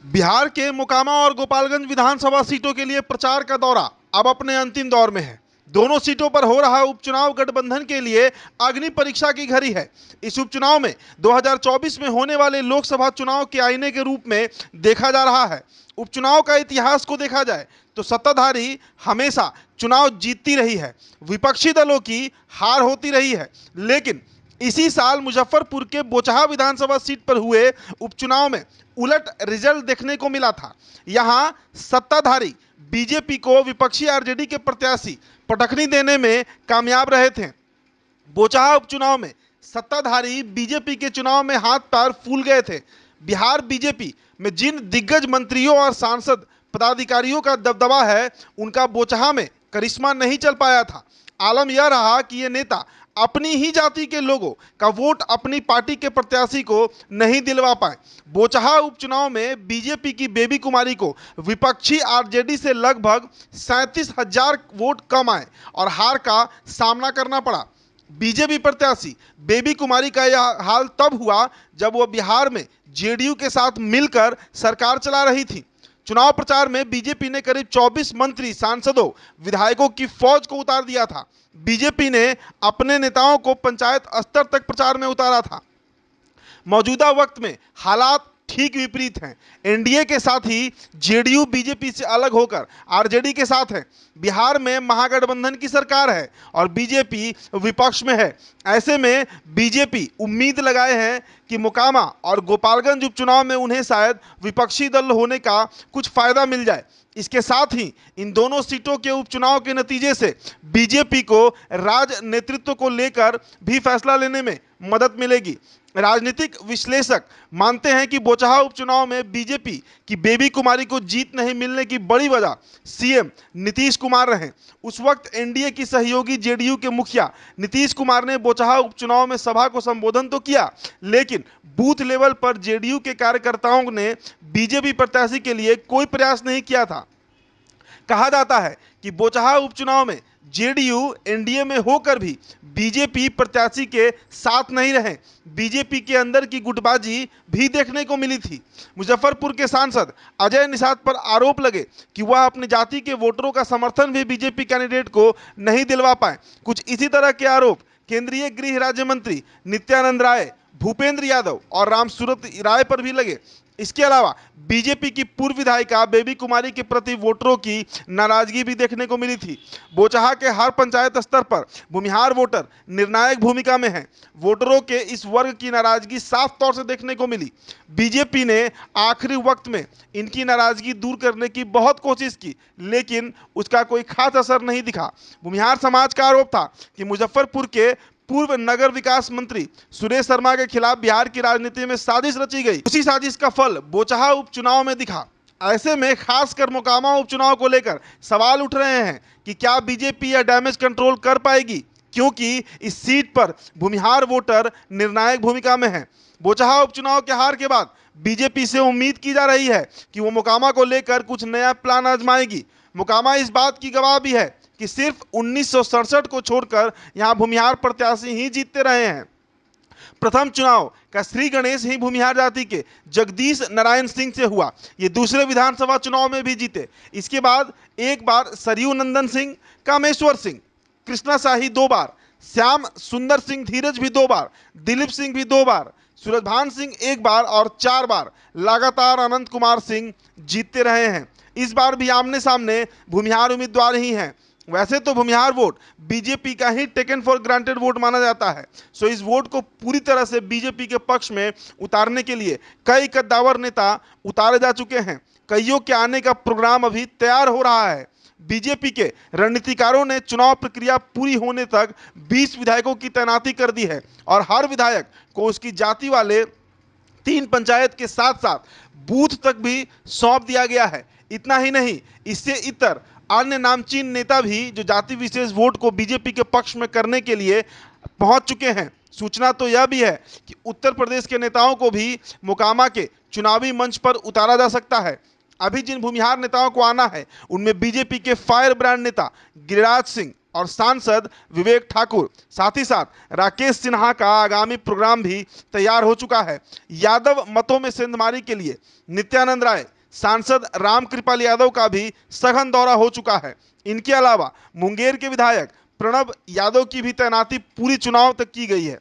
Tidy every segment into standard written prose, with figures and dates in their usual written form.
बिहार के मोकामा और गोपालगंज विधानसभा सीटों के लिए प्रचार का दौरा अब अपने अंतिम दौर में है। दोनों सीटों पर हो रहा उपचुनाव गठबंधन के लिए अग्नि परीक्षा की घड़ी है। इस उपचुनाव में 2024 में होने वाले लोकसभा चुनाव के आईने के रूप में देखा जा रहा है। उपचुनाव का इतिहास को देखा जाए तो सत्ताधारी हमेशा चुनाव जीतती रही है, विपक्षी दलों की हार होती रही है। लेकिन इसी साल मुजफ्फरपुर के बोचहा विधानसभा सीट पर हुए उपचुनाव में उलट रिजल्ट देखने को मिला था। यहां सत्ताधारी बीजेपी को विपक्षी आरजेडी के प्रत्याशी पटखनी देने में कामयाब रहे थे। बोचहा उपचुनाव में सत्ताधारी बीजेपी के चुनाव में हाथ पैर फूल गए थे। बिहार बीजेपी में जिन दिग्गज मंत्रियों और सांसद पदाधिकारियों का दबदबा है, उनका बोचहा में करिश्मा नहीं चल पाया था। आलम यह रहा कि ये नेता अपनी ही जाति के लोगों का वोट अपनी पार्टी के प्रत्याशी को नहीं दिलवा पाए। बोचहा उपचुनाव में बीजेपी की बेबी कुमारी को विपक्षी आरजेडी से लगभग 37,000 वोट कम आए और हार का सामना करना पड़ा। बीजेपी प्रत्याशी बेबी कुमारी का यह हाल तब हुआ जब वह बिहार में जेडीयू के साथ मिलकर सरकार चला रही थी। चुनाव प्रचार में बीजेपी ने करीब 24 मंत्री, सांसदों, विधायकों की फौज को उतार दिया था। बीजेपी ने अपने नेताओं को पंचायत स्तर तक प्रचार में उतारा था। मौजूदा वक्त में हालात ठीक विपरीत हैं। एनडीए के साथ ही जेडीयू बीजेपी से अलग होकर आरजेडी के साथ है। बिहार में महागठबंधन की सरकार है और बीजेपी विपक्ष में है। ऐसे में बीजेपी उम्मीद लगाए हैं कि मोकामा और गोपालगंज उपचुनाव में उन्हें शायद विपक्षी दल होने का कुछ फायदा मिल जाए। इसके साथ ही इन दोनों सीटों के उपचुनाव के नतीजे से बीजेपी को राज्य नेतृत्व को लेकर भी फैसला लेने में मदद मिलेगी। राजनीतिक विश्लेषक मानते हैं कि बोचहा उपचुनाव में बीजेपी की बेबी कुमारी को जीत नहीं मिलने की बड़ी वजह सीएम नीतीश कुमार रहे। उस वक्त एनडीए की सहयोगी जेडीयू के मुखिया नीतीश कुमार ने बोचहा उपचुनाव में सभा को संबोधन तो किया, लेकिन बूथ लेवल पर जेडीयू के कार्यकर्ताओं ने बीजेपी प्रत्याशी के लिए कोई प्रयास नहीं किया था। कहा जाता है कि बोचहा उपचुनाव में जेडीयू एनडीए में होकर भी बीजेपी प्रत्याशी के साथ नहीं रहे। बीजेपी के अंदर की गुटबाजी भी देखने को मिली थी। मुजफ्फरपुर के सांसद अजय निषाद पर आरोप लगे कि वह अपनी जाति के वोटरों का समर्थन भी बीजेपी कैंडिडेट को नहीं दिलवा पाए। कुछ इसी तरह के आरोप केंद्रीय गृह राज्य मंत्री नित्यानंद राय, भूपेंद्र यादव और रामसूरत राय पर भी लगे। इसके अलावा बीजेपी की पूर्व विधायिका बेबी कुमारी के प्रति वोटरों की नाराजगी भी देखने को मिली थी। बोचहा के हर पंचायत स्तर पर भूमिहार वोटर निर्णायक भूमिका में हैं। वोटरों के इस वर्ग की नाराजगी साफ तौर से देखने को मिली। बीजेपी ने आखिरी वक्त में इनकी नाराजगी दूर करने की बहुत कोशिश की, लेकिन उसका कोई खास असर नहीं दिखा। भूमिहार समाज का आरोप था कि मुजफ्फरपुर के पूर्व नगर विकास मंत्री सुरेश शर्मा के खिलाफ बिहार की राजनीति में साजिश रची गई। उसी साजिश का फल बोचहा उपचुनाव में दिखा। ऐसे में खासकर मोकामा उपचुनाव को लेकर सवाल उठ रहे हैं कि क्या बीजेपी यह डैमेज कंट्रोल कर पाएगी, क्योंकि इस सीट पर भूमिहार वोटर निर्णायक भूमिका में है। बोचहा उपचुनाव के हार के बाद बीजेपी से उम्मीद की जा रही है कि वो मोकामा को लेकर कुछ नया प्लान आजमाएगी। मोकामा इस बात की गवाह भी है कि सिर्फ 1967 को छोड़कर यहां भूमिहार प्रत्याशी ही जीतते रहे हैं। प्रथम चुनाव का श्री गणेश ही भूमिहार जाति के जगदीश नारायण सिंह से हुआ। ये दूसरे विधानसभा चुनाव में भी जीते। इसके बाद एक बार सरयू नंदन सिंह, कामेश्वर सिंह, कृष्णा शाही 2 बार, श्याम सुंदर सिंह धीरज भी 2 बार, दिलीप सिंह भी 2 बार, सूरजभान सिंह 1 बार और 4 बार लगातार अनंत कुमार सिंह जीतते रहे हैं। इस बार भी आमने सामने भूमिहार उम्मीदवार ही हैं। वैसे तो भूमिहार वोट बीजेपी का ही टेकन फॉर ग्रांटेड वोट माना जाता है। सो इस वोट को पूरी तरह से बीजेपी के पक्ष में उतारने के लिए कई कद्दावर नेता उतारे जा चुके हैं। कईयों के आने का प्रोग्राम अभी तैयार हो रहा है। बीजेपी के रणनीतिकारों ने चुनाव प्रक्रिया पूरी होने तक 20 विधायकों की तैनाती कर दी है और हर विधायक को उसकी जाति वाले 3 पंचायत के साथ साथ बूथ तक भी सौंप दिया गया है। इतना ही नहीं, इससे इतर अन्य नामचीन नेता भी जो जाति विशेष वोट को बीजेपी के पक्ष में करने के लिए पहुंच चुके हैं। सूचना तो यह भी है कि उत्तर प्रदेश के नेताओं को भी मोकामा के चुनावी मंच पर उतारा जा सकता है। अभी जिन भूमिहार नेताओं को आना है उनमें बीजेपी के फायर ब्रांड नेता गिरिराज सिंह, और सांसद विवेक ठाकुर, साथ ही साथ राकेश सिन्हा का आगामी प्रोग्राम भी तैयार हो चुका है। यादव मतों में सेंधमारी के लिए नित्यानंद राय, सांसद रामकृपाल यादव का भी सघन दौरा हो चुका है। इनके अलावा मुंगेर के विधायक प्रणब यादव की भी तैनाती पूरी चुनाव तक की गई है।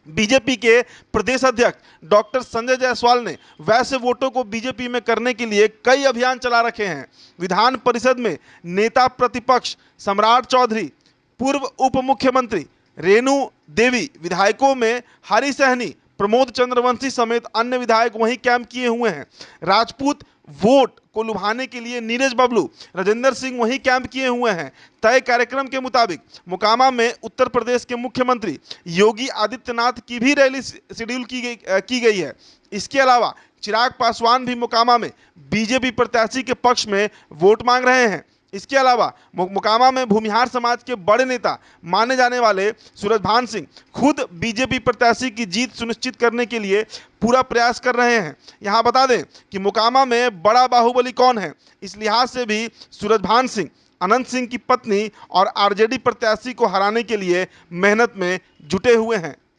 बीजेपी के प्रदेश अध्यक्ष डॉक्टर संजय जायसवाल ने वैसे वोटों को बीजेपी में करने के लिए कई अभियान चला रखे हैं। विधान परिषद में नेता प्रतिपक्ष सम्राट चौधरी, पूर्व उप मुख्यमंत्री रेणु देवी, विधायकों में हरि सहनी, प्रमोद चंद्रवंशी समेत अन्य विधायक वहीं कैंप किए हुए हैं। राजपूत वोट को लुभाने के लिए नीरज बबलू, राजेंद्र सिंह वहीं कैंप किए हुए हैं। तय कार्यक्रम के मुताबिक मोकामा में उत्तर प्रदेश के मुख्यमंत्री योगी आदित्यनाथ की भी रैली शेड्यूल की गई है। इसके अलावा चिराग पासवान भी मोकामा में बीजेपी प्रत्याशी के पक्ष में वोट मांग रहे हैं। इसके अलावा मोकामा में भूमिहार समाज के बड़े नेता माने जाने वाले सूरजभान सिंह खुद बीजेपी प्रत्याशी की जीत सुनिश्चित करने के लिए पूरा प्रयास कर रहे हैं। यहां बता दें कि मोकामा में बड़ा बाहुबली कौन है, इस लिहाज से भी सूरजभान सिंह अनंत सिंह की पत्नी और आरजेडी प्रत्याशी को हराने के लिए मेहनत में जुटे हुए हैं।